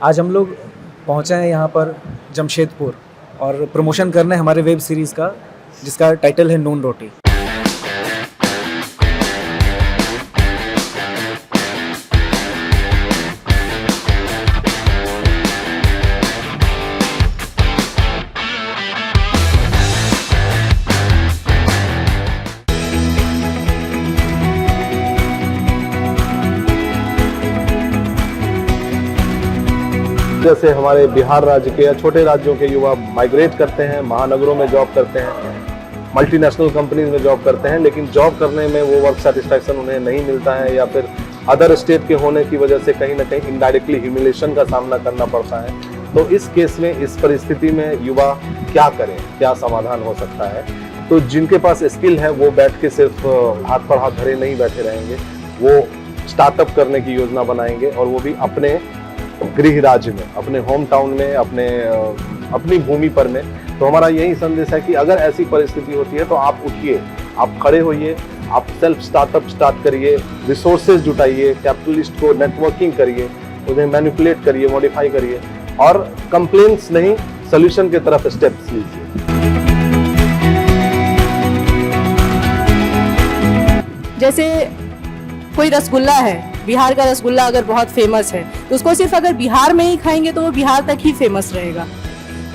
आज हम लोग पहुँचे हैं यहाँ पर जमशेदपुर और प्रमोशन करना है हमारे वेब सीरीज़ का, जिसका टाइटल है नून रोटी। जैसे हमारे बिहार राज्य के या छोटे राज्यों के युवा माइग्रेट करते हैं, महानगरों में जॉब करते हैं, मल्टीनेशनल कंपनीज में जॉब करते हैं, लेकिन जॉब करने में वो वर्क सेटिस्फैक्शन उन्हें नहीं मिलता है या फिर अदर स्टेट के होने की वजह से कहीं ना कहीं इनडायरेक्टली ह्यूमिलेशन का सामना करना पड़ता है। तो इस केस में, इस परिस्थिति में युवा क्या करें, क्या समाधान हो सकता है? तो जिनके पास स्किल है वो बैठ के सिर्फ हाथ पर हाथ धरे नहीं बैठे रहेंगे, वो स्टार्टअप करने की योजना बनाएंगे और वो भी अपने गृह राज्य में, अपने होम टाउन में, अपनी भूमि पर में। तो हमारा यही संदेश है कि अगर ऐसी परिस्थिति होती है तो आप उठिए, आप खड़े होइए, आप सेल्फ स्टार्टअप स्टार्ट करिए, रिसोर्सेज जुटाइए, कैपिटलिस्ट को नेटवर्किंग करिए, उन्हें मैनिपुलेट करिए, मॉडिफाई करिए और कंप्लेंट्स नहीं, सोल्यूशन की तरफ स्टेप्स लीजिए। जैसे कोई रसगुल्ला है, बिहार का रसगुल्ला अगर बहुत फेमस है तो उसको सिर्फ अगर बिहार में ही खाएंगे तो वो बिहार तक ही फेमस रहेगा।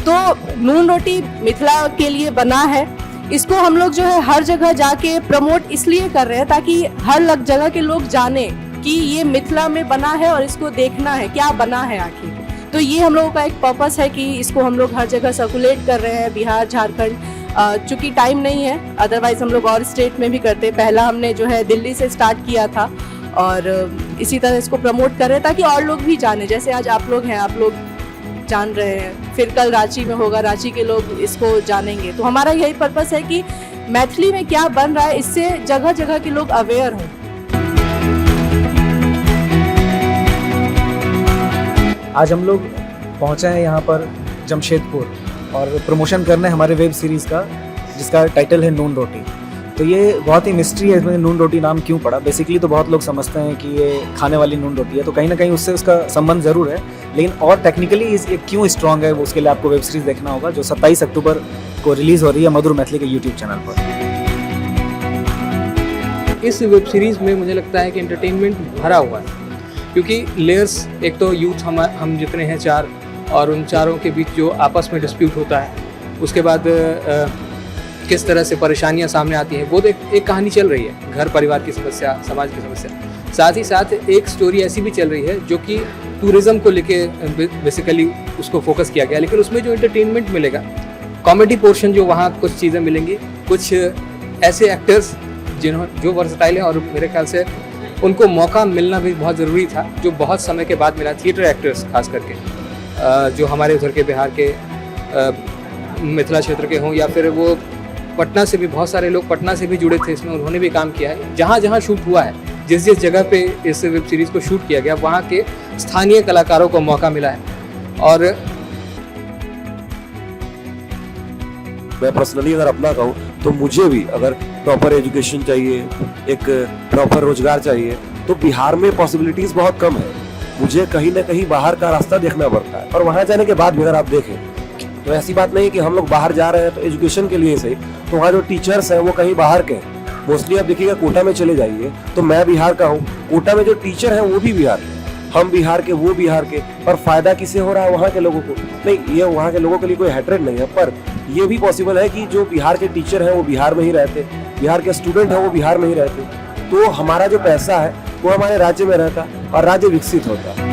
तो नून रोटी मिथिला के लिए बना है, इसको हम लोग जो है हर जगह जाके प्रमोट इसलिए कर रहे हैं ताकि हर जगह के लोग जाने कि ये मिथिला में बना है और इसको देखना है क्या बना है आखिर। तो ये हम लोगों का एक पर्पस है कि इसको हम लोग हर जगह सर्कुलेट कर रहे हैं, बिहार, झारखंड। चूँकि टाइम नहीं है, अदरवाइज हम लोग और स्टेट में भी करते। पहला हमने जो है दिल्ली से स्टार्ट किया था और इसी तरह इसको प्रमोट कर रहे हैं ताकि और लोग भी जाने। जैसे आज आप लोग हैं, आप लोग जान रहे हैं, फिर कल रांची में होगा, रांची के लोग इसको जानेंगे। तो हमारा यही पर्पस है कि मैथिली में क्या बन रहा है, इससे जगह जगह के लोग अवेयर हों। आज हम लोग पहुँचे हैं यहाँ पर जमशेदपुर और प्रमोशन करना है हमारे वेब सीरीज़ का, जिसका टाइटल है नून रोटी। तो ये बहुत ही मिस्ट्री है इसमें, नून रोटी नाम क्यों पड़ा। बेसिकली तो बहुत लोग समझते हैं कि ये खाने वाली नून रोटी है, तो कहीं ना कहीं उससे उसका संबंध ज़रूर है, लेकिन और टेक्निकली ये क्यों स्ट्रॉन्ग है वो उसके लिए आपको वेब सीरीज़ देखना होगा, जो 27 अक्टूबर को रिलीज़ हो रही है मधुर मैथिली के यूट्यूब चैनल पर। इस वेब सीरीज़ में मुझे लगता है कि एंटरटेनमेंट भरा हुआ है, क्योंकि लेयर्स, एक तो यूथ हम जितने हैं 4, और उन चारों के बीच जो आपस में डिस्प्यूट होता है, उसके बाद किस तरह से परेशानियां सामने आती हैं, वो एक कहानी चल रही है, घर परिवार की समस्या, समाज की समस्या। साथ ही साथ एक स्टोरी ऐसी भी चल रही है जो कि टूरिज़्म को लेके बेसिकली उसको फोकस किया गया, लेकिन उसमें जो एंटरटेनमेंट मिलेगा, कॉमेडी पोर्शन जो वहाँ कुछ चीज़ें मिलेंगी, कुछ ऐसे एक्टर्स जो वर्सटाइल हैं और मेरे ख्याल से उनको मौका मिलना भी बहुत ज़रूरी था, जो बहुत समय के बाद मिला। थिएटर एक्टर्स खास करके जो हमारे उधर के बिहार के मिथिला क्षेत्र के हों या फिर वो पटना से भी, बहुत सारे लोग पटना से भी जुड़े थे इसमें, उन्होंने भी काम किया है। जहाँ जहाँ शूट हुआ है, जिस जगह पे इस वेब सीरीज़ को शूट किया गया, वहाँ के स्थानीय कलाकारों को मौका मिला है। और मैं पर्सनली अगर अपना कहूँ तो मुझे भी अगर प्रॉपर एजुकेशन चाहिए, एक प्रॉपर रोजगार चाहिए, तो बिहार में पॉसिबिलिटीज़ बहुत कम है। मुझे कहीं ना कहीं बाहर का रास्ता देखना पड़ता है, और वहाँ जाने के बाद भी अगर आप देखें तो ऐसी बात नहीं कि हम लोग बाहर जा रहे हैं तो एजुकेशन के लिए सही, तो वहाँ जो टीचर्स हैं वो कहीं बाहर के हैं। मोस्टली आप देखिएगा कोटा में चले जाइए तो मैं बिहार का हूँ, कोटा में जो टीचर हैं वो भी बिहार के, हम बिहार के, वो बिहार के, पर फायदा किसे हो रहा है? वहाँ के लोगों को। नहीं, ये वहाँ के लोगों के लिए कोई हेट्रेड नहीं है, पर ये भी पॉसिबल है कि जो बिहार के टीचर हैं वो बिहार में ही रहते, बिहार के स्टूडेंट हैं वो बिहार में ही रहते, तो हमारा जो पैसा है वो हमारे राज्य में रहता और राज्य विकसित होता।